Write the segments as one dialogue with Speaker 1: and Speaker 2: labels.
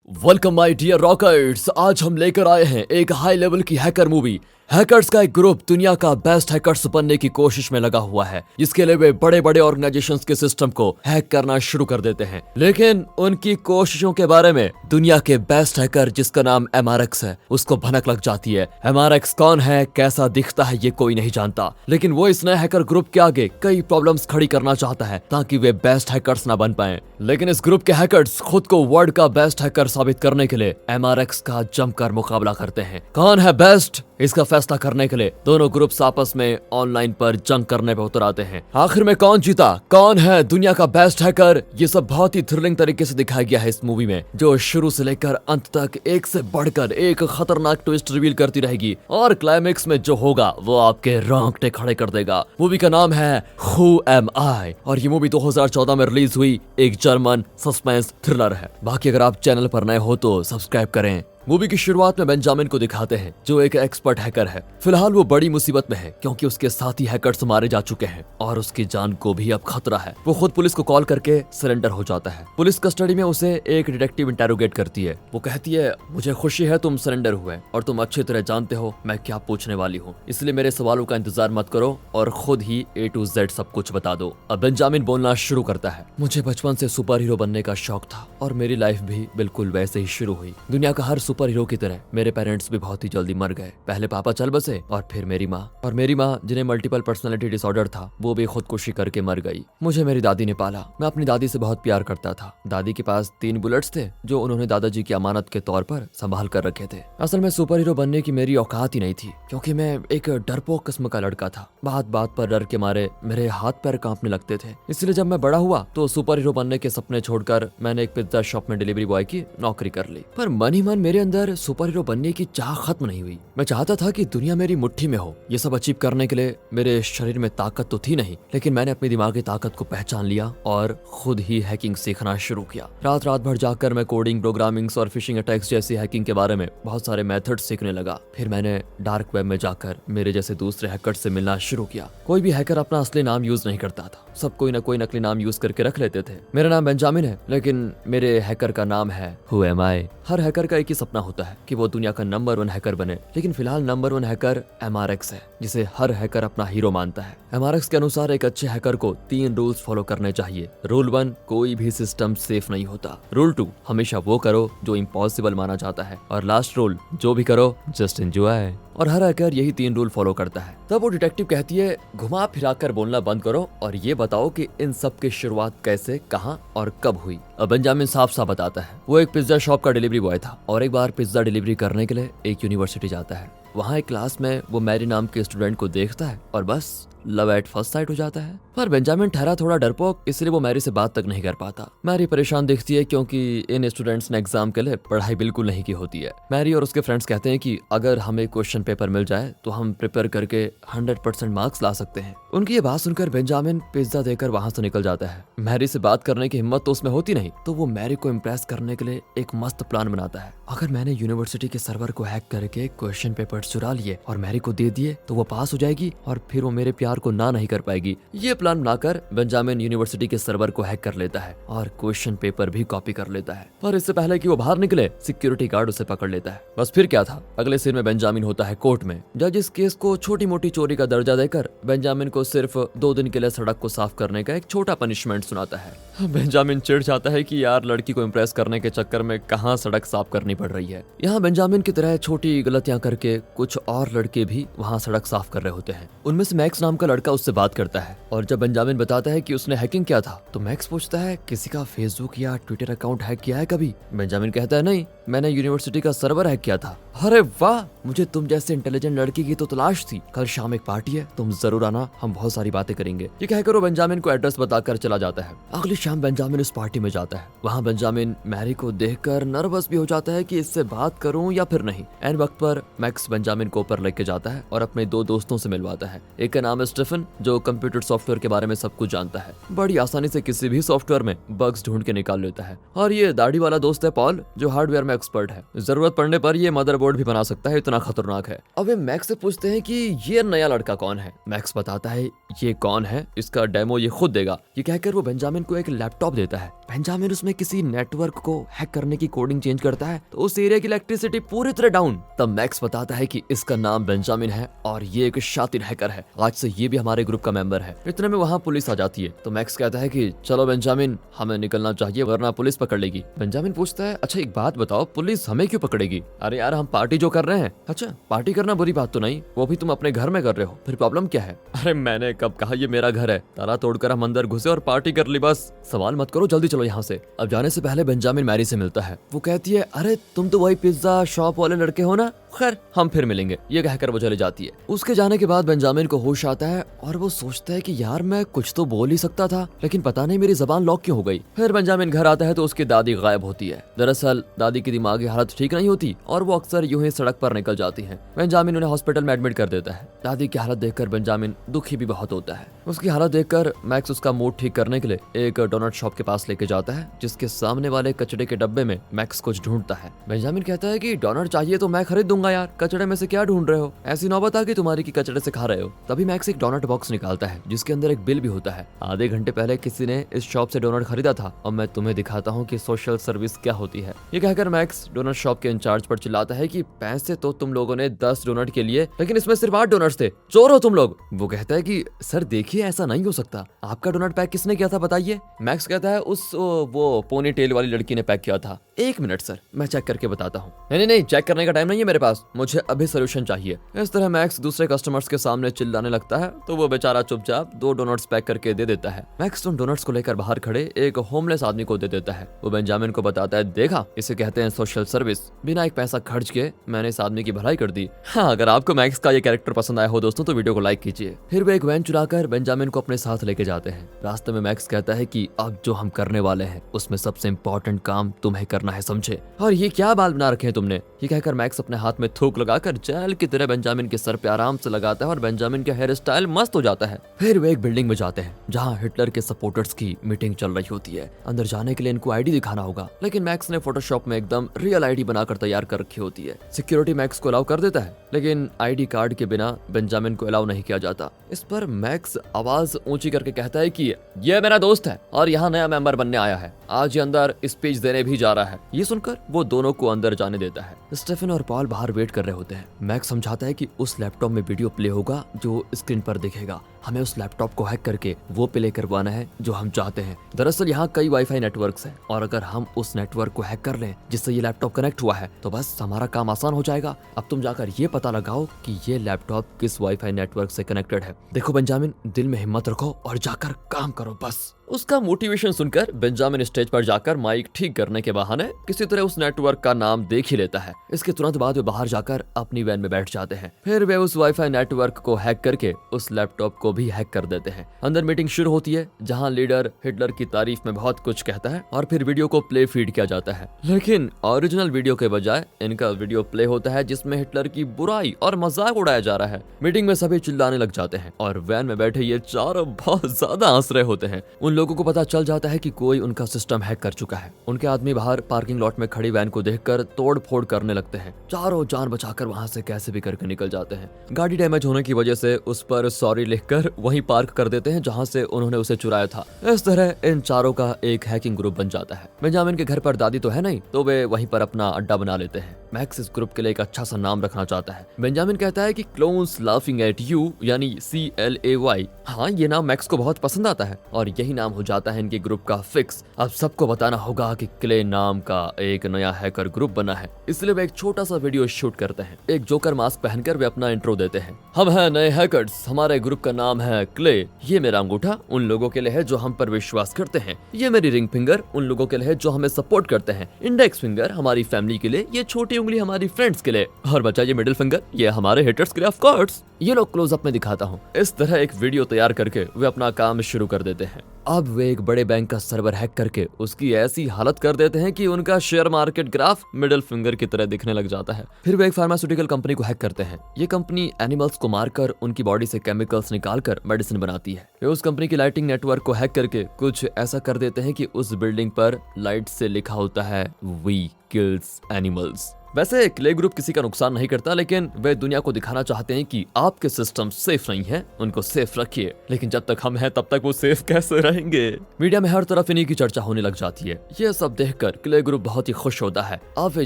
Speaker 1: Welcome my dear rockers. आज हम लेकर आए हैं एक हाई लेवल की हैकर मूवी। हैकर्स का एक ग्रुप दुनिया का बेस्ट हैकर्स बनने की कोशिश में लगा हुआ है, जिसके लिए वे बड़े बड़े ऑर्गेनाइजेशंस के सिस्टम को हैक करना शुरू कर देते हैं। लेकिन उनकी कोशिशों के बारे में दुनिया के बेस्ट हैकर जिसका नाम MRX है, उसको भनक लग जाती है। MRX कौन है, कैसा दिखता है, ये कोई नहीं जानता, लेकिन वो इस नए हैकर ग्रुप के आगे कई प्रॉब्लम्स खड़ी करना चाहता है ताकि वे बेस्ट हैकर्स ना बन पाए। लेकिन इस ग्रुप के हैकर्स खुद को वर्ल्ड का बेस्ट हैकर साबित करने के लिए MRX का जमकर मुकाबला करते हैं। कौन है बेस्ट, इसका फैसला करने के लिए दोनों ग्रुप्स आपस में ऑनलाइन पर जंग करने पे उतर आते हैं। आखिर में कौन जीता, कौन है दुनिया का बेस्ट हैकर, ये सब बहुत ही थ्रिलिंग तरीके से दिखाया गया है इस मूवी में, जो शुरू से लेकर अंत तक एक से बढ़कर एक खतरनाक ट्विस्ट रिवील करती रहेगी और क्लाइमेक्स में जो होगा वो आपके रोंगटे खड़े कर देगा। मूवी का नाम है Who Am I और ये मूवी 2014 में रिलीज हुई एक जर्मन सस्पेंस थ्रिलर है। बाकी अगर आप चैनल पर नए हो तो सब्सक्राइब करें। मूवी की शुरुआत में बेंजामिन को दिखाते हैं, जो एक एक्सपर्ट हैकर है। फिलहाल वो बड़ी मुसीबत में है क्योंकि उसके साथी हैकर्स मारे जा चुके हैं और उसकी जान को भी अब खतरा है। वो खुद पुलिस को कॉल करके सरेंडर हो जाता है। पुलिस कस्टडी में उसे एक डिटेक्टिव इंटेरोगेट करती है। वो कहती है, मुझे खुशी है तुम सरेंडर हुए और तुम अच्छी तरह जानते हो मैं क्या पूछने वाली हूँ, इसलिए मेरे सवालों का इंतजार मत करो और खुद ही A to Z सब कुछ बता दो। अब बेंजामिन बोलना शुरू करता है, मुझे बचपन से सुपर हीरो बनने का शौक था और मेरी लाइफ भी बिल्कुल वैसे ही शुरू हुई। दुनिया का हर सुपर हीरो की तरह मेरे पेरेंट्स भी बहुत ही जल्दी मर गए। पहले पापा चल बसे और फिर मेरी माँ जिन्हें मल्टीपल पर्सनालिटी डिसऑर्डर था, वो भी खुदकुशी करके मर गई। मुझे मेरी दादी ने पाला। मैं अपनी दादी से बहुत प्यार करता था। दादी के पास 3 बुलेट्स थे जो उन्होंने दादाजी की अमानत के तौर पर संभाल कर रखे थे। असल में सुपर हीरो बनने की मेरी औकात ही नहीं थी क्योंकि मैं एक डरपोक किस्म का लड़का था। बात बात पर डर के मारे मेरे हाथ पैर कांपने लगते थे। इसलिए जब मैं बड़ा हुआ तो सुपर हीरो बनने के सपने छोड़कर मैंने एक पिज्जा शॉप में डिलीवरी बॉय की नौकरी कर ली। पर मन ही मन मेरे अंदर सुपर हीरो बनने की चाह खत्म नहीं हुई। मैं चाहता था कि दुनिया मेरी मुट्ठी में हो। ये सब अचीव करने के लिए मेरे शरीर में ताकत तो थी नहीं, लेकिन मैंने अपनी दिमागी ताकत को पहचान लिया और खुद ही हैकिंग सीखना शुरू किया। रात भर जाकर मैं कोडिंग, प्रोग्रामिंग्स और फिशिंग अटैक्स जैसी हैकिंग के बारे में बहुत सारे मेथड्स सीखने लगा। फिर मैंने डार्क वेब में जाकर मेरे जैसे दूसरे हैकर्स से मिलना शुरू किया। कोई भी हैकर अपना असली नाम यूज नहीं करता था, सब कोई ना कोई नकली नाम यूज करके रख लेते थे। मेरा नाम बेंजामिन है, लेकिन मेरे हैकर का नाम है Who Am I। Her hacker का एक ही सपना होता है कि वो दुनिया का नंबर 1 हैकर बने, लेकिन फिलहाल नंबर 1 हैकर MRX है, जिसे हर हैकर अपना हीरो मानता है। MRX के अनुसार एक अच्छे हैकर को 3 रूल्स फॉलो करने चाहिए। रूल 1, कोई भी सिस्टम सेफ नहीं होता। रूल 2, हमेशा वो करो जो इम्पॉसिबल माना जाता है। और लास्ट रूल, जो भी करो जस्ट एंजॉय। और हर हैकर यही 3 रूल फॉलो करता है। तब वो डिटेक्टिव कहती है, घुमा फिराकर बोलना बंद करो और ये बताओ कि इन सब की शुरुआत कैसे, कहाँ और कब हुई। अब बेंजामिन साफ साफ बताता है, वो एक पिज्जा शॉप का डिलीवरी बॉय था और एक बार पिज्जा डिलीवरी करने के लिए एक यूनिवर्सिटी जाता है। वहाँ एक क्लास में वो मैरी नाम के स्टूडेंट को देखता है और बस लव एट फर्स्ट साइट हो जाता है। पर बेंजामिन ठहरा थोड़ा डरपोक, इसलिए वो मैरी से बात तक नहीं कर पाता। मैरी परेशान दिखती है क्योंकि इन स्टूडेंट्स ने एग्जाम के लिए पढ़ाई बिल्कुल नहीं की होती है। मैरी और उसके फ्रेंड्स कहते हैं कि अगर हमें क्वेश्चन पेपर मिल जाए तो हम प्रिपेयर करके 100% मार्क्स ला सकते हैं। उनकी ये बात सुनकर बेंजामिन पिज्जा देकर वहाँ से निकल जाता है। मैरी से बात करने की हिम्मत तो उसमें होती नहीं, तो वो मैरी को इम्प्रेस करने के लिए एक मस्त प्लान बनाता है। अगर मैंने यूनिवर्सिटी के सर्वर को हैक करके क्वेश्चन पेपर चुरा लिए और मैरी को दे दिए तो वो पास हो जाएगी और फिर वो मेरे प्यार को ना नहीं कर पाएगी। ये प्लान बनाकर बेंजामिन यूनिवर्सिटी के सर्वर को हैक कर लेता है और क्वेश्चन पेपर भी कॉपी कर लेता है। पर इससे पहले कि वो बाहर निकले, सिक्योरिटी गार्ड उसे पकड़ लेता है। बस फिर क्या था, अगले सीन में बेंजामिन होता है कोर्ट में। जज इस केस को छोटी मोटी चोरी का दर्जा देकर बेंजामिन को सिर्फ 2 दिन के लिए सड़क को साफ करने का एक छोटा पनिशमेंट सुनाता है। बेंजामिन चिढ़ जाता है कि यार लड़की को इम्प्रेस करने के चक्कर में कहाँ सड़क साफ करनी पड़ रही है। यहाँ बेंजामिन की तरह छोटी गलतियां करके कुछ और लड़के भी वहाँ सड़क साफ कर रहे होते हैं। उनमें से मैक्स नाम का लड़का उससे बात करता है और जब बेंजामिन बताता है कि उसने हैकिंग किया था तो मैक्स पूछता है, किसी का फेसबुक या ट्विटर अकाउंट हैक किया है कभी? बेंजामिन कहता है, नहीं, मैंने यूनिवर्सिटी का सर्वर हैक किया था। अरे वाह, मुझे तुम जैसे इंटेलिजेंट लड़की की तो तलाश थी। कल शाम एक पार्टी है, तुम जरूर आना, हम बहुत सारी बातें करेंगे। ये कहकर वो बेंजामिन को एड्रेस बताकर चला जाता है। अगली शाम बेंजामिन उस पार्टी में जाता है। वहाँ बेंजामिन मैरी को देखकर नर्वस भी हो जाता है कि इससे बात करूं या फिर नहीं। एन वक्त पर मैक्स बेंजामिन बेंजामिन को ऊपर लेके जाता है और अपने दो दोस्तों से मिलवाता है। एक का नाम है स्टीफन, जो कंप्यूटर सॉफ्टवेयर के बारे में सब कुछ जानता है, बड़ी आसानी से किसी भी सॉफ्टवेयर में बग्स ढूंढ के निकाल लेता है। और ये दाढ़ी वाला दोस्त है पॉल, जो हार्डवेयर में एक्सपर्ट है, जरूरत पड़ने पर ये मदरबोर्ड भी बना सकता है, इतना खतरनाक है। अब वे मैक्स से पूछते हैं कि ये नया लड़का कौन है। मैक्स बताता है ये कौन है, इसका डेमो ये खुद देगा। ये कहकर वो बेंजामिन को एक लैपटॉप देता है। बेंजामिन उसमें किसी नेटवर्क को हैक करने की कोडिंग चेंज करता है तो उस एरिया की इलेक्ट्रिसिटी पूरी तरह डाउन। तब मैक्स बताता है कि इसका नाम बेंजामिन है और ये एक शातिर हैकर है, आज से ये भी हमारे ग्रुप का मेंबर है। इतने में वहाँ पुलिस आ जाती है तो मैक्स कहता है कि चलो बेंजामिन, हमें निकलना चाहिए वरना पुलिस पकड़ लेगी। बेंजामिन पूछता है अच्छा एक बात बताओ, पुलिस हमें क्यों पकड़ेगी? अरे यार हम पार्टी जो कर रहे हैं। अच्छा पार्टी करना बुरी बात तो नहीं, वो भी तुम अपने घर में कर रहे हो, फिर प्रॉब्लम क्या है? अरे मैंने कब कहा ये मेरा घर है? ताला तोड़कर हम अंदर घुसे और पार्टी कर ली, बस सवाल मत करो, जल्दी चलो यहाँ से। अब जाने से पहले बेंजामिन मैरी से मिलता है। वो कहती है अरे तुम तो वही पिज्जा शॉप वाले लड़के हो ना, खैर हम फिर मिलेंगे, ये कहकर वो चली जाती है। उसके जाने के बाद बेंजामिन को होश आता है और वो सोचता है कि यार मैं कुछ तो बोल ही सकता था, लेकिन पता नहीं मेरी जबान लॉक क्यों हो गई। फिर बेंजामिन घर आता है तो उसकी दादी गायब होती है। दरअसल दादी की दिमागी हालत ठीक नहीं होती और वो अक्सर यूं ही सड़क पर निकल जाती हैं। बेंजामिन उन्हें हॉस्पिटल में एडमिट कर देता है। दादी की हालत देखकर बेंजामिन दुखी भी बहुत होता है। उसकी हालत देखकर मैक्स उसका मूड ठीक करने के लिए एक डोनट शॉप के पास लेके जाता है, जिसके सामने वाले कचड़े के डब्बे में मैक्स कुछ ढूंढता है। बेंजामिन कहता है कि डोनट चाहिए तो मैं खरीद दूंगा यार, कचड़े में से क्या ढूंढ रहे हो? ऐसी नौबत आ गई तुम्हारी कि कचड़े से खा रहे हो। तभी मैक्स एक डोनट बॉक्स निकालता है जिसके अंदर एक बिल भी होता है। आधे घंटे पहले किसी ने इस शॉप से डोनट खरीदा था और मैं तुम्हें दिखाता हूँ कि सोशल सर्विस क्या होती है। ये कहकर मैक्स डोनट शॉप के इंचार्ज पर चिल्लाता है कि पैसे तो तुम लोगों ने 10 डोनट के लिए, लेकिन इसमें सिर्फ 8 डोनट्स थे, चोर हो तुम लोग। वो कहता है कि सर देखिए ऐसा नहीं हो सकता, आपका डोनट पैक किसने किया था बताइए। मैक्स कहता है उस वो पोनी टेल वाली लड़की ने पैक किया था। 1 मिनट सर, मैं चेक करके बताता हूँ। नहीं, चेक करने का टाइम नहीं है मेरे पास, मुझे अभी सोल्यूशन चाहिए। इस तरह मैक्स दूसरे कस्टमर्स के सामने चिल्लाने लगता है तो वो बेचारा चुपचाप 2 डोनट्स पैक करके दे देता है। मैक्स उन डोनट्स को लेकर बाहर खड़े एक होमलेस आदमी को दे देता है। वो बेंजामिन को बताता है देखा, इसे कहते हैं सोशल सर्विस, बिना एक पैसा खर्च के मैंने इस आदमी की भलाई कर दी। हाँ, अगर आपको मैक्स का ये कैरेक्टर पसंद आया हो दोस्तों तो वीडियो को लाइक कीजिए। फिर वो एक वैन चुराकर बेंजामिन को अपने साथ लेके जाते हैं। रास्ते में मैक्स कहता है कि अब जो हम करने वाले हैं उसमें सबसे इम्पोर्टेंट काम तुम्हें करना है, समझे? और ये क्या बाल बना रखे हैं तुमने? ये कहकर मैक्स अपने हाथ में थूक लगाकर जेल की तरह बेंजामिन के सर पे आराम से लगाता है और बेंजामिन का हेयर स्टाइल मस्त हो जाता है। फिर वे एक बिल्डिंग में जाते हैं जहाँ हिटलर के सपोर्टर्स की मीटिंग चल रही होती है। अंदर जाने के लिए इनको आईडी दिखाना होगा, लेकिन मैक्स ने फोटोशॉप में एकदम रियल आईडी बनाकर तैयार कर रखी होती है। सिक्योरिटी मैक्स को अलाउ कर देता है, लेकिन आईडी कार्ड के बिना बेंजामिन को अलाउ नहीं किया जाता। इस पर मैक्स आवाज ऊंची करके कहता है कि ये मेरा दोस्त है और यहाँ नया मेंबर बनने आया है, आज ये अंदर स्पीच देने भी जा रहा है। ये सुनकर वो दोनों को अंदर जाने देता है। स्टीफन और पॉल बाहर वेट कर रहे होते हैं। मैक्स समझाता है कि उस लैपटॉप में वीडियो प्ले होगा जो स्क्रीन पर दिखेगा, हमें उस लैपटॉप को हैक करके वो प्ले करवाना है जो हम चाहते हैं। दरअसल यहाँ कई वाईफाई नेटवर्क्स हैं और अगर हम उस नेटवर्क को हैक कर लें जिससे ये लैपटॉप कनेक्ट हुआ है तो बस हमारा काम आसान हो जाएगा। अब तुम जाकर ये पता लगाओ कि ये लैपटॉप किस वाईफाई नेटवर्क से कनेक्टेड है। देखो बेंजामिन, दिल में हिम्मत रखो और जाकर काम करो बस। उसका मोटिवेशन सुनकर बेंजामिन स्टेज पर जाकर माइक ठीक करने के बहाने किसी तरह उस नेटवर्क का नाम देख ही लेता है। इसके तुरंत बाद वे बाहर जाकर अपनी वैन में बैठ जाते हैं। फिर वे उस वाईफाई नेटवर्क को हैक करके उस लैपटॉप को भी हैक कर देते हैं। अंदर मीटिंग शुरू होती है जहां लीडर हिटलर की तारीफ में बहुत कुछ कहता है और फिर वीडियो को प्ले फीड किया जाता है, लेकिन ओरिजिनल वीडियो के बजाय इनका वीडियो प्ले होता है जिसमें हिटलर की बुराई और मजाक उड़ाया जा रहा है। मीटिंग में सभी चिल्लाने लग जाते हैं और वैन में बैठे ये चारों बहुत ज्यादा हंस रहे होते हैं। उन लोगों को पता चल जाता है कि कोई उनका सिस्टम हैक कर चुका है। उनके आदमी बाहर पार्किंग लॉट में खड़ी वैन को देखकर तोड़ फोड़ करने लगते हैं। चारों जान बचाकर वहां से कैसे भी करके निकल जाते हैं। गाड़ी डैमेज होने की वजह से उस पर सॉरी लिखकर वहीं पार्क कर देते हैं जहां से उन्होंने उसे चुराया था। इस तरह इन चारों का एक हैकिंग ग्रुप बन जाता है। बेंजामिन के घर पर दादी तो है नहीं, तो वे वहीं पर अपना अड्डा बना लेते हैं। मैक्स इस ग्रुप के लिए एक अच्छा सा नाम रखना चाहता है। बेंजामिन कहता है कि क्लोन्स लाफिंग एट यू यानी CLAY। हाँ, ये नाम मैक्स को बहुत पसंद आता है और यही नाम हो जाता है इनके ग्रुप का फिक्स। अब सबको बताना होगा कि क्ले नाम का एक नया हैकर ग्रुप बना है, इसलिए वे एक छोटा सा वीडियो शूट करते हैं। एक जोकर मास्क पहनकर वे अपना इंट्रो देते हैं। हम हैं नए हैकर्स, हमारे ग्रुप का नाम है क्ले। ये मेरा अंगूठा उन लोगों के लिए है जो हम पर विश्वास करते हैं। ये मेरी रिंग फिंगर उन लोगों के लिए है जो हमें सपोर्ट करते हैं। इंडेक्स फिंगर हमारी फैमिली के लिए, ये छोटी उंगली हमारी फ्रेंड्स के लिए, और बचा ये मिडिल फिंगर ये हमारे हेटर्स के लिए ऑफ कोर्स। ये लोग क्लोजअप में दिखाता हूँ। इस तरह एक वीडियो तैयार करके वे अपना काम शुरू कर देते हैं। अब वे एक बड़े बैंक का सर्वर हैक करके उसकी ऐसी हालत कर देते हैं कि उनका share market graph middle finger की तरह दिखने लग जाता है। फिर वे एक फार्मास्यूटिकल कंपनी को हैक करते हैं। ये कंपनी एनिमल्स को मारकर उनकी बॉडी से केमिकल्स निकालकर मेडिसिन बनाती है। वे उस कंपनी की लाइटिंग नेटवर्क को हैक करके कुछ ऐसा कर देते हैं कि उस बिल्डिंग पर लाइट से लिखा होता है वी किल्स एनिमल्स। वैसे क्ले ग्रुप किसी का नुकसान नहीं करता, लेकिन वे दुनिया को दिखाना चाहते हैं कि आपके सिस्टम सेफ नहीं है, उनको सेफ रखिए। लेकिन जब तक हम हैं तब तक वो सेफ कैसे रहेंगे? मीडिया में हर तरफ इन्हीं की चर्चा होने लग जाती है। ये सब देखकर क्ले ग्रुप बहुत ही खुश होता है। अब वे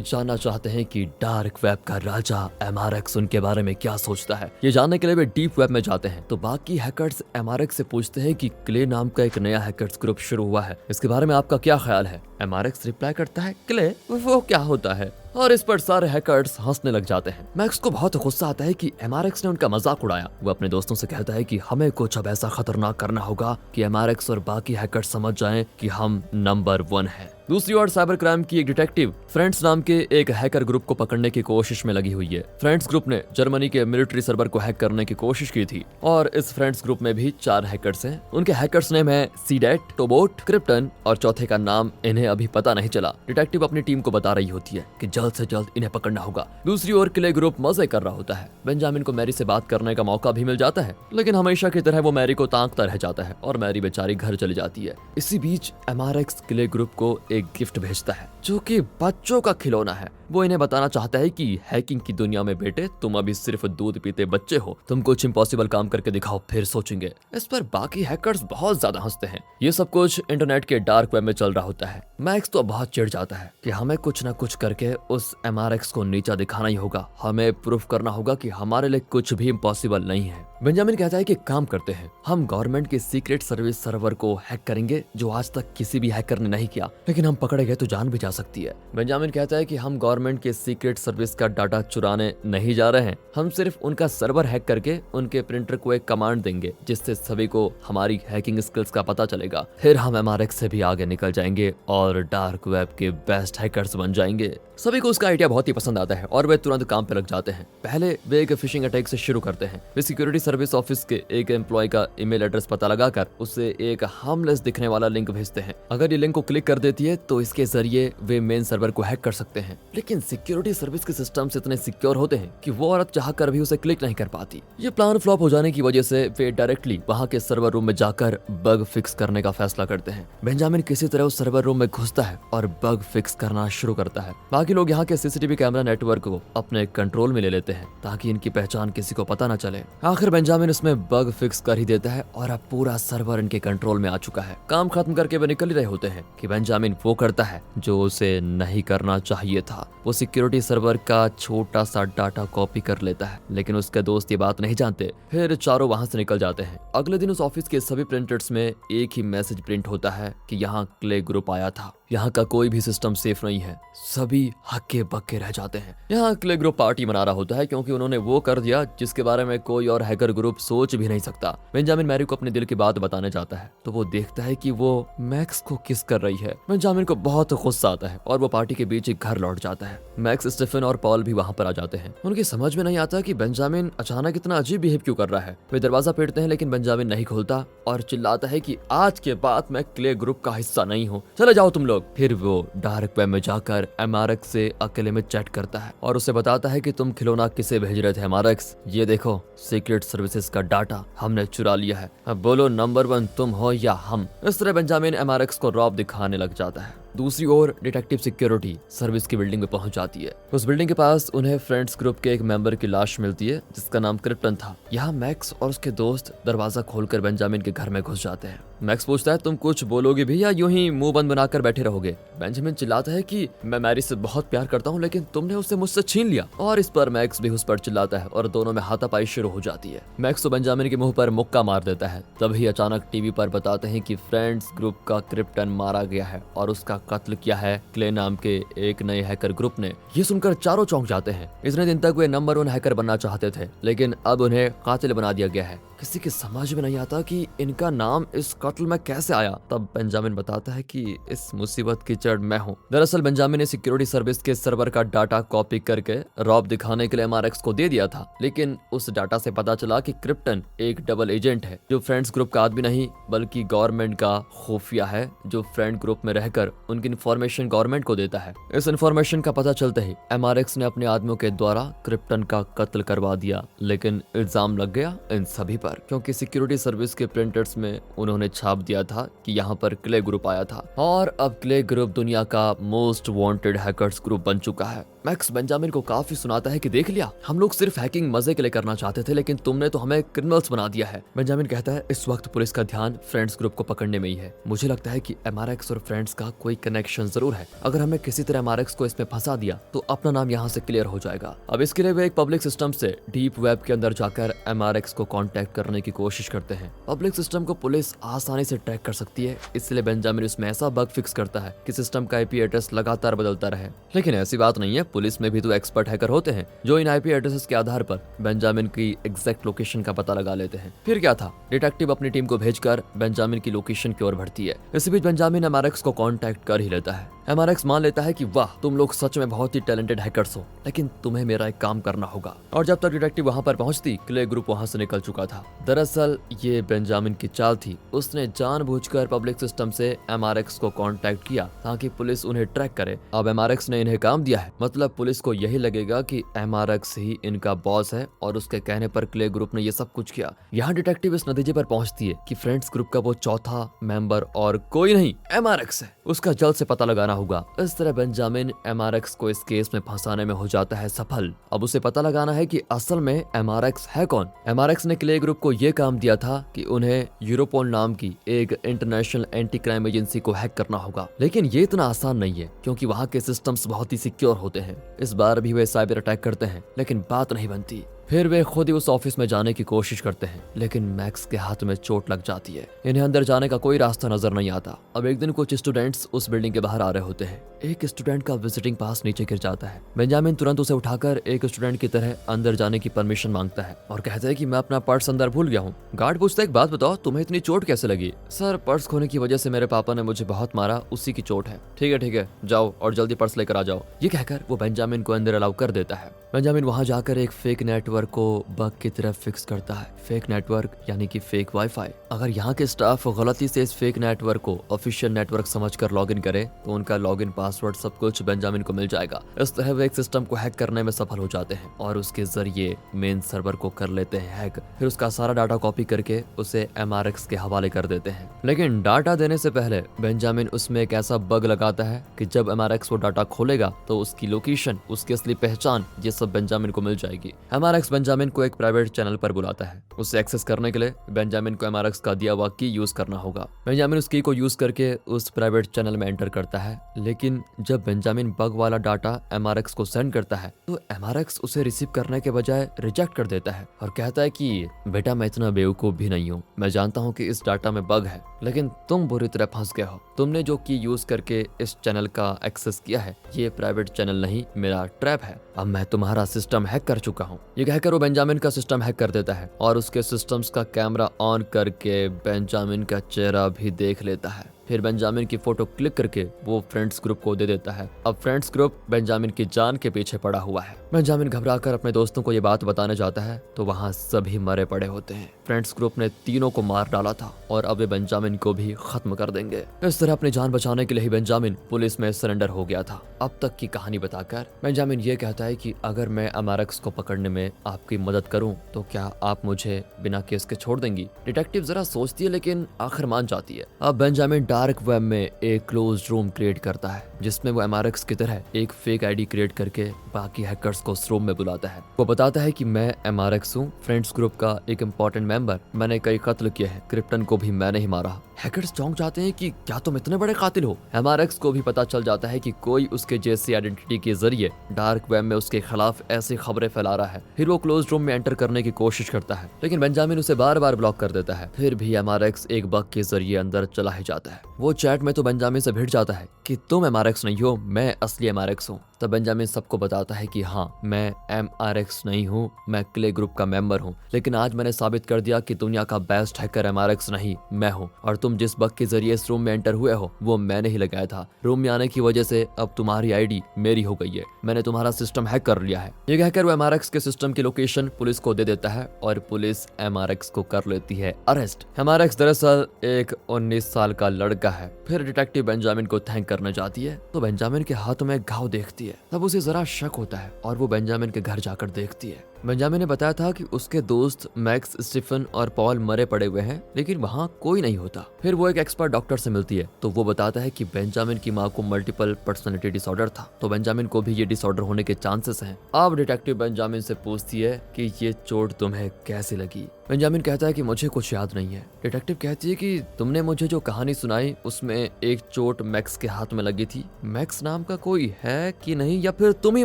Speaker 1: जानना चाहते हैं कि डार्क वेब का राजा MRX उनके बारे में क्या सोचता है। ये जानने के लिए वे डीप वेब में जाते हैं तो बाकी हैकर्स MRX से पूछते हैं कि क्ले नाम का एक नया हैकर्स ग्रुप शुरू हुआ है, इसके बारे में आपका क्या ख्याल है? MRX रिप्लाई करता है, क्ले वो क्या होता है? और इस पर सारे हैकर्स हंसने लग जाते हैं। मैक्स को बहुत गुस्सा आता है कि MRX ने उनका मजाक उड़ाया। वो अपने दोस्तों से कहता है कि हमें कुछ अब ऐसा खतरनाक करना होगा कि MRX और बाकी हैकर्स समझ जाएं कि हम नंबर 1 हैं। दूसरी ओर साइबर क्राइम की एक डिटेक्टिव फ्रेंड्स नाम के एक हैकर ग्रुप को पकड़ने की कोशिश में लगी हुई है। फ्रेंड्स ग्रुप ने जर्मनी के मिलिट्री सर्वर को हैक करने की कोशिश की थी और इस फ्रेंड्स ग्रुप में भी 4 हैकर्स हैं। उनके हैकर्स नेम है सीडेट, टोबोट, क्रिप्टन और चौथे का नाम इन्हें अभी पता नहीं चला। डिटेक्टिव अपनी टीम को बता रही होती है कि जल्द से जल्द इन्हें पकड़ना होगा। दूसरी ओर क्ले ग्रुप मजे कर रहा होता है। बेंजामिन को मैरी से बात करने का मौका भी मिल जाता है, लेकिन हमेशा की तरह वो मैरी को ताकता रह जाता है और मैरी बेचारी घर चली जाती है। इसी बीच MRX क्ले ग्रुप को एक गिफ्ट भेजता है जो कि बच्चों का खिलौना है। वो इन्हें बताना चाहता है कि हैकिंग की दुनिया में बेटे तुम अभी सिर्फ दूध पीते बच्चे हो, तुम कुछ इम्पॉसिबल काम करके दिखाओ फिर सोचेंगे। इस पर बाकी हैकर्स बहुत ज्यादा हंसते हैं। ये सब कुछ इंटरनेट के डार्क वेब में चल रहा होता है। मैक्स तो बहुत चिढ़ जाता है कि हमें कुछ ना कुछ करके उस MRX को नीचा दिखाना ही होगा। हमें प्रूफ करना होगा कि हमारे लिए कुछ भी इम्पॉसिबल नहीं है। बेंजामिन कहता है कि काम करते हैं, हम गवर्नमेंट के सीक्रेट सर्विस सर्वर को हैक करेंगे जो आज तक किसी भी हैकर ने नहीं किया, लेकिन हम पकड़े गए तो जान भी जा सकती है। बेंजामिन कहता है कि हम गवर्नमेंट के सीक्रेट सर्विस का डाटा चुराने नहीं जा रहे हैं, हम सिर्फ उनका सर्वर हैक करके उनके प्रिंटर को एक कमांड देंगे जिससे सभी को हमारी हैकिंग स्किल्स का पता चलेगा। फिर हम MRX से भी आगे निकल जाएंगे और डार्क वेब के बेस्ट हैकर्स बन जाएंगे। सभी को उसका आइडिया बहुत ही पसंद आता है और वे तुरंत काम पे लग जाते हैं। पहले वे एक फिशिंग अटैक से शुरू करते हैं। वे सिक्योरिटी सर्विस ऑफिस के एक एम्प्लॉय का ईमेल एड्रेस पता लगाकर उसे एक हार्मलेस दिखने वाला लिंक भेजते हैं। अगर ये लिंक को क्लिक कर देती है तो इसके जरिए वे मेन सर्वर को हैक कर सकते हैं। लेकिन सिक्योरिटी सर्विस के सिस्टम्स इतने सिक्योर होते हैं कि वो औरत चाहकर भी उसे क्लिक नहीं कर पाती। ये प्लान फ्लॉप हो जाने की वजह से वे डायरेक्टली वहाँ के सर्वर रूम में जाकर बग फिक्स करने का फैसला करते हैं। बेंजामिन किसी तरह उस सर्वर रूम में घुसता है और बग फिक्स करना शुरू करता है। बाकी लोग यहाँ के CCTV कैमरा नेटवर्क को अपने कंट्रोल में ले लेते हैं ताकि इनकी पहचान किसी को पता न चले। आखिर बेंजामिन उसमें बग फिक्स कर ही देता है और अब पूरा सर्वर इनके कंट्रोल में आ चुका है। काम खत्म करके वे निकल ही रहे होते हैं कि बेंजामिन वो करता है जो उसे नहीं करना चाहिए था। वो सिक्योरिटी सर्वर का छोटा सा डाटा कॉपी कर लेता है, लेकिन उसके दोस्त ये बात नहीं जानते। फिर चारों वहां से निकल जाते हैं। अगले दिन उस ऑफिस के सभी प्रिंटर्स में एक ही मैसेज प्रिंट होता है कि यहाँ क्ले ग्रुप आया था। यहाँ का कोई भी सिस्टम सेफ नहीं है, सभी हक्के बक्के रह जाते हैं। यहाँ क्ले ग्रुप पार्टी मना रहा होता है क्योंकि उन्होंने वो कर दिया जिसके बारे में कोई और हैकर ग्रुप सोच भी नहीं सकता। बेंजामिन मैरी को अपने दिल की बात बताने जाता है तो वो देखता है कि वो मैक्स को किस कर रही है। बेंजामिन को बहुत गुस्सा आता है और वो पार्टी के बीच घर लौट जाता है। मैक्स, स्टीफन और पॉल भी वहाँ पर आ जाते हैं। उनकी समझ में नहीं आता कि बेंजामिन अचानक इतना अजीब बिहेव क्यों कर रहा है। वे दरवाजा पीटते हैं लेकिन बेंजामिन नहीं खोलता और चिल्लाता है कि आज के बाद मैं क्ले ग्रुप का हिस्सा नहीं हूँ, चले जाओ तुम लोग। फिर वो डार्क वेब में जाकर MRX से अकेले में चैट करता है और उसे बताता है कि तुम खिलौना किसे भेज रहे थे MRX, ये देखो सीक्रेट सर्विसेज का डाटा हमने चुरा लिया है, अब बोलो नंबर 1 तुम हो या हम। इस तरह बेंजामिन MRX को रॉब दिखाने लग जाता है। दूसरी ओर डिटेक्टिव सिक्योरिटी सर्विस की बिल्डिंग में पहुंच जाती है। उस बिल्डिंग के पास उन्हें फ्रेंड्स ग्रुप के एक मेंबर की लाश मिलती है जिसका नाम क्रिप्टन था। यहाँ मैक्स और उसके दोस्त दरवाजा खोलकर बेंजामिन के घर में घुस जाते हैं। मैक्स पूछता है तुम कुछ बोलोगे भी या यूं ही मुंह बंद बनाकर बैठे रहोगे। बेंजामिन चिल्लाता है कि मैं मैरी से बहुत प्यार करता हूँ लेकिन तुमने उसे मुझसे छीन लिया, और इस पर मैक्स भी उस पर चिल्लाता है और दोनों में हाथापाई शुरू हो जाती है। मैक्स तो बेंजामिन के मुंह पर मुक्का मार देता है। तभी अचानक टीवी पर बताते हैं कि फ्रेंड्स ग्रुप का क्रिप्टन मारा गया है और उसका कत्ल किया है क्ले नाम के एक नए हैकर ग्रुप ने। ये सुनकर चारों चौंक जाते हैं। इतने दिन तक वे नंबर 1 हैकर बनना चाहते थे लेकिन अब उन्हें कातिल बना दिया गया है। किसी की समझ में नहीं आता कि इनका नाम इस कत्ल में कैसे आया। तब बेंजामिन बताता है कि इस मुसीबत की जड़ मैं हूँ। दरअसल बेंजामिन ने सिक्योरिटी सर्विस के सर्वर का डाटा कॉपी करके रॉब दिखाने के लिए एमआरएक्स को दे दिया था, लेकिन उस डाटा से पता चला कि क्रिप्टन एक डबल एजेंट है जो फ्रेंड्स ग्रुप का आदमी नहीं बल्कि गवर्नमेंट का खुफिया है, जो फ्रेंड ग्रुप में रहकर उनकी इन्फॉर्मेशन गवर्नमेंट को देता है। इस इन्फॉर्मेशन का पता चलते ही एमआरएक्स ने अपने आदमियों के द्वारा क्रिप्टन का कत्ल करवा दिया, लेकिन इल्जाम लग गया इन सभी पर, क्योंकि सिक्योरिटी सर्विस के प्रिंटर्स में उन्होंने छाप दिया था कि यहाँ पर क्ले ग्रुप आया था और अब क्ले ग्रुप दुनिया का मोस्ट वांटेड हैकर्स ग्रुप बन चुका है। मैक्स बेंजामिन को काफी सुनाता है कि देख लिया, हम लोग सिर्फ हैकिंग मजे के लिए करना चाहते थे, लेकिन तुमने तो हमें क्रिमिनल्स बना दिया है। बेंजामिन कहता है इस वक्त पुलिस का ध्यान फ्रेंड्स ग्रुप को पकड़ने में ही है। मुझे लगता है कि एमआरएक्स और फ्रेंड्स का कोई कनेक्शन जरूर है। अगर हमें किसी तरह एमआरएक्स को इसमें फंसा दिया तो अपना नाम यहाँ से क्लियर हो जाएगा। अब इसके लिए वे एक पब्लिक सिस्टम से डीप वेब के अंदर जाकर एमआरएक्स को कांटेक्ट करने की कोशिश करते हैं। पब्लिक सिस्टम को पुलिस आसानी से ट्रैक कर सकती है, इसलिए बेंजामिन उसमें ऐसा बग फिक्स करता है कि सिस्टम का आईपी एड्रेस लगातार बदलता रहे। लेकिन ऐसी बात नहीं है, पुलिस में भी तो एक्सपर्ट हैकर होते हैं जो इन आईपी एड्रेसेस के आधार पर बेंजामिन की एग्जैक्ट लोकेशन का पता लगा लेते हैं। फिर क्या था, डिटेक्टिव अपनी टीम को भेजकर बेंजामिन की लोकेशन की ओर बढ़ती है। इसी बीच बेंजामिन एमआरएक्स को कांटेक्ट कर ही लेता है। एमआरएक्स मान लेता है कि वाह, तुम लोग सच में बहुत ही टैलेंटेड हैकर्स हो, लेकिन तुम्हें मेरा एक काम करना होगा। और जब तक डिटेक्टिव वहां पर पहुंचती, क्ले ग्रुप वहां से निकल चुका था। दरअसल ये बेंजामिन की चाल थी। उसने जानबूझकर पब्लिक सिस्टम से एमआरएक्स को कांटेक्ट किया ताकि पुलिस उन्हें ट्रैक करे। अब एमआरएक्स ने इन्हें काम दिया है, मतलब पुलिस को यही लगेगा कि एमआरएक्स ही इनका बॉस है और उसके कहने पर क्ले ग्रुप ने ये सब कुछ किया। यहाँ डिटेक्टिव इस नतीजे पर पहुंचती है कि फ्रेंड्स ग्रुप का वो चौथा मेंबर और कोई नहीं एमआरएक्स है। उसका जल्द से पता लगाना होगा। इस तरह बेंजामिन एमआरएक्स को इस केस में फंसाने में हो जाता है सफल। अब उसे पता लगाना है कि असल में एमआरएक्स है कौन। एमआरएक्स ने क्ले ग्रुप को यह काम दिया था कि उन्हें यूरोपोल नाम की एक इंटरनेशनल एंटी क्राइम एजेंसी को हैक करना होगा, लेकिन ये इतना आसान नहीं है क्योंकि वहाँ के सिस्टम्स बहुत ही सिक्योर होते हैं। इस बार भी वे साइबर अटैक करते हैं, लेकिन बात नहीं बनती। फिर वे खुद ही उस ऑफिस में जाने की कोशिश करते हैं, लेकिन मैक्स के हाथ में चोट लग जाती है। इन्हें अंदर जाने का कोई रास्ता नजर नहीं आता। अब एक दिन कुछ स्टूडेंट्स उस बिल्डिंग के बाहर आ रहे होते हैं। एक स्टूडेंट का विजिटिंग पास नीचे गिर जाता है। बेंजामिन तुरंत उसे उठाकर एक स्टूडेंट की तरह अंदर जाने की परमिशन मांगता है और कहता है कि मैं अपना पर्स अंदर भूल गया हूँ। गार्ड पूछता है एक बात बताओ, तुम्हें इतनी चोट कैसे लगी? सर, पर्स खोने की वजह से मेरे पापा ने मुझे बहुत मारा, उसी की चोट है। ठीक है, जाओ और जल्दी पर्स लेकर आ जाओ। ये कहकर वो बेंजामिन को अंदर अलाउ कर देता है। बेंजामिन वहां जाकर एक फेक नेटवर्क को बग की तरफ फिक्स करता है। फेक नेटवर्क यानी कि फेक वाईफाई। अगर यहाँ के स्टाफ गलती से इस फेक नेटवर्क को ऑफिशियल नेटवर्क समझकर लॉगिन करे तो उनका लॉगिन पासवर्ड सब कुछ बेंजामिन को मिल जाएगा। इस तरह वे एक सिस्टम को हैक करने में सफल हो जाते हैं और उसके जरिए मेन सर्वर को कर लेते हैं हैक। फिर उसका सारा डाटा कॉपी करके उसे एमआरएक्स के हवाले कर देते हैं। लेकिन डाटा देने से पहले बेंजामिन उसमें एक ऐसा बग लगाता है कि जब एमआरएक्स वो डाटा खोलेगा तो उसकी लोकेशन, उसकी असली पहचान, ये सब बेंजामिन को मिल जाएगी। एमआरएक्स बेंजामिन को एक प्राइवेट चैनल पर बुलाता है। उसे एक्सेस करने के लिए बेंजामिन को एमआरएक्स का दिया हुआ की यूज करना होगा। बेंजामिन उस की को यूज करके उस प्राइवेट चैनल में एंटर करता है, लेकिन जब बेंजामिन बग वाला डाटा एमआरएक्स को सेंड करता है तो एमआरएक्स उसे रिसीव करने के बजाय रिजेक्ट कर देता है और कहता है कि बेटा, मैं इतना बेवकूफ भी नहीं हूँ। मैं जानता हूँ कि इस डाटा में बग है, लेकिन तुम बुरी तरह फंस गए हो। तुमने जो की यूज करके इस चैनल का एक्सेस किया है, ये प्राइवेट चैनल नहीं, मेरा ट्रैप है। अब मैं तुम्हारा सिस्टम हैक कर चुका हूँ। ये कहकर वो बेंजामिन का सिस्टम हैक कर देता है और उसके सिस्टम्स का कैमरा ऑन करके बेंजामिन का चेहरा भी देख लेता है। फिर बेंजामिन की फोटो क्लिक करके वो फ्रेंड्स ग्रुप को दे देता है। अब फ्रेंड्स ग्रुप बेंजामिन की जान के पीछे पड़ा हुआ है। बेंजामिन घबराकर अपने दोस्तों को ये बात बताने जाता है तो वहाँ सभी मरे पड़े होते हैं। फ्रेंड्स ग्रुप ने तीनों को मार डाला था और अब वे बेंजामिन को भी खत्म कर देंगे। इस तरह अपनी जान बचाने के लिए ही बेंजामिन पुलिस में सरेंडर हो गया था। अब तक की कहानी बताकर बेंजामिन ये कहता है कि अगर मैं एमआरएक्स को पकड़ने में आपकी मदद करूं तो क्या आप मुझे बिना केस के छोड़ देंगी? डिटेक्टिव जरा सोचती है लेकिन आखिर मान जाती है। अब बेंजामिन डार्क वेब में एक क्लोज रूम क्रिएट करता है जिसमें वो एमआरएक्स की तरह एक फेक आईडी क्रिएट करके बाकी हैकर्स को उस रूम में बुलाता है। वो बताता है कि मैं एमआरएक्स हूँ, फ्रेंड्स ग्रुप का एक इम्पोर्टेंट मेंबर। मैंने कई कत्ल किए हैं, क्रिप्टन को भी मैंने ही मारा। हैकर्स चौंक जाते हैं कि क्या तुम इतने बड़े कातिल हो? एमआरएक्स को भी पता चल जाता है कि कोई उसके जैसी आइडेंटिटी के जरिए डार्क वेब में उसके खिलाफ ऐसी खबरें फैला रहा है। फिर वो क्लोज रूम में एंटर करने की कोशिश करता है, लेकिन बेंजामिन उसे बार बार ब्लॉक कर देता है। फिर भी एमआरएक्स एक बग के जरिए अंदर चला ही जाता है। वो चैट में तो बेंजामिन से भिड़ जाता है कि तुम एमआरएक्स नहीं हो, मैं असली एमआरएक्स हूँ। तब बेंजामिन सबको बताता है कि हाँ, मैं MRX नहीं हूँ, मैं क्ले ग्रुप का मेंबर हूँ, लेकिन आज मैंने साबित कर दिया कि दुनिया का बेस्ट हैकर MRX नहीं, मैं हूँ। और तुम जिस बग के जरिए इस रूम में एंटर हुए हो वो मैंने ही लगाया था। रूम में आने की वजह से अब तुम्हारी आईडी मेरी हो गई है, मैंने तुम्हारा सिस्टम हैक कर लिया है। ये कहकर वो MRX के सिस्टम की लोकेशन पुलिस को दे देता है और पुलिस MRX को कर लेती है अरेस्ट। MRX दरअसल एक 19 साल का लड़का है। फिर डिटेक्टिव बेंजामिन को थैंक करने जाती है तो बेंजामिन के हाथों में घाव देखती है। तब उसे जरा शक होता है और वो बेंजामिन के घर जाकर देखती है। बेंजामिन ने बताया था कि उसके दोस्त मैक्स, स्टीफन और पॉल मरे पड़े हुए हैं, लेकिन वहाँ कोई नहीं होता। फिर वो एक एक्सपर्ट डॉक्टर से मिलती है तो वो बताता है कि बेंजामिन की माँ को मल्टीपल पर्सनालिटी डिसऑर्डर था, तो बेंजामिन को भी ये डिसऑर्डर होने के चांसेस हैं। अब डिटेक्टिव बेंजामिन से पूछती है कि ये चोट तुम्हें कैसे लगी। बेंजामिन कहता है कि मुझे कुछ याद नहीं है। डिटेक्टिव कहती है कि तुमने मुझे जो कहानी सुनाई उसमें एक चोट मैक्स के हाथ में लगी थी। मैक्स नाम का कोई है कि नहीं, या फिर तुम ही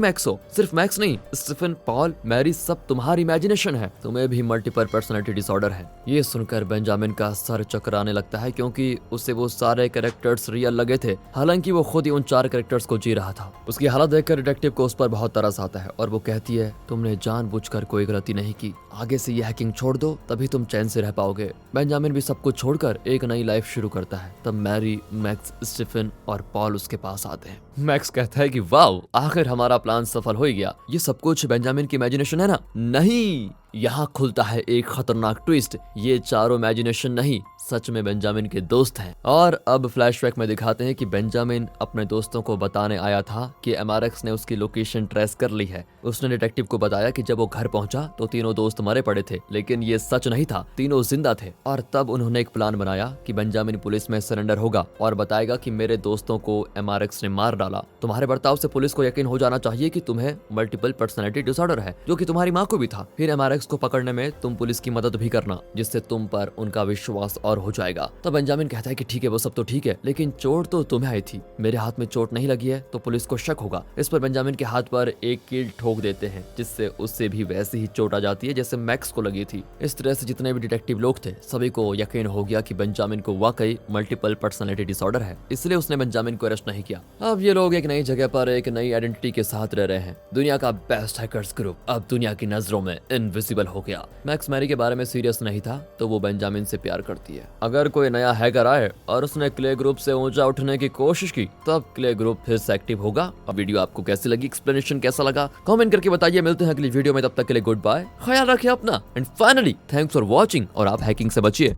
Speaker 1: मैक्स हो? सिर्फ मैक्स नहीं, स्टीफन, पॉल, मैरी सब तुम्हारी इमेजिनेशन है, तुम्हें भी मल्टीपल पर्सनालिटी डिसऑर्डर है। ये सुनकर बेंजामिन का सर चकराने लगता है क्योंकि उसे वो सारे कैरेक्टर्स रियल लगे थे, हालांकि वो खुद ही उन 4 कैरेक्टर्स को जी रहा था। उसकी हालत देखकर डिटेक्टिव को उस पर बहुत तरस आता है और वो कहती है तुमने जानबूझकर कोई गलती नहीं की, आगे से ये हैकिंग छोड़ दो तभी तुम चैन से रह पाओगे। बेंजामिन भी सब कुछ छोड़कर एक नई लाइफ शुरू करता है। तब मैरी, मैक्स, स्टीफन और पॉल उसके पास आते हैं। मैक्स कहता है कि वाओ, आखिर हमारा प्लान सफल हो ही गया। ये सब कुछ बेंजामिन की इमेजिनेशन है ना? नहीं, यहाँ खुलता है एक खतरनाक ट्विस्ट। ये चारों इमेजिनेशन नहीं, सच में बेंजामिन के दोस्त हैं। और अब फ्लैशबैक में दिखाते हैं कि बेंजामिन अपने दोस्तों को बताने आया था कि MRX ने उसकी लोकेशन ट्रेस कर ली है। उसने डिटेक्टिव को बताया कि जब वो घर पहुंचा तो तीनों दोस्त मरे पड़े थे, लेकिन ये सच नहीं था, तीनों जिंदा थे। और तब उन्होंने एक प्लान बनाया कि बेंजामिन पुलिस में सरेंडर होगा और बताएगा कि मेरे दोस्तों को MRX ने मार डाला। तुम्हारे बर्ताव से पुलिस को यकीन हो जाना चाहिए कि तुम्हें मल्टीपल पर्सनैलिटी डिसऑर्डर है, जो कि तुम्हारी माँ को भी था। फिर MRX को पकड़ने में तुम पुलिस की मदद भी करना, जिससे तुम पर उनका विश्वास और हो जाएगा। तो बेंजामिन कहता है कि ठीक है, वो सब तो ठीक है, लेकिन चोट तो तुम्हें आई थी, मेरे हाथ में चोट नहीं लगी है, तो पुलिस को शक होगा। इस पर बेंजामिन के हाथ पर एक कील ठोक देते हैं, जिससे उससे भी वैसे ही चोट आ जाती है जैसे मैक्स को लगी थी। इस तरह से जितने भी डिटेक्टिव लोग थे सभी को यकीन हो गया कि बेंजामिन को वाकई मल्टीपल पर्सनैलिटी डिसऑर्डर है, इसलिए उसने बेंजामिन को अरेस्ट नहीं किया। अब ये लोग एक नई जगह पर एक नई आइडेंटिटी के साथ रह रहे हैं। दुनिया का बेस्ट हैकर्स ग्रुप अब दुनिया की नजरों में इनविजिबल हो गया। मैक्स मैरी के बारे में सीरियस नहीं था तो वो बेंजामिन से प्यार करती है। अगर कोई नया हैकर आए और उसने क्ले ग्रुप से ऊंचा उठने की कोशिश की तब क्ले ग्रुप फिर से एक्टिव होगा। अब वीडियो आपको कैसी लगी, एक्सप्लेनेशन कैसा लगा, कमेंट करके बताइए। मिलते हैं अगली वीडियो में, तब तक के लिए गुड बाय, ख्याल रखिए अपना, and finally thanks for watching. और आप हैकिंग से बचिए।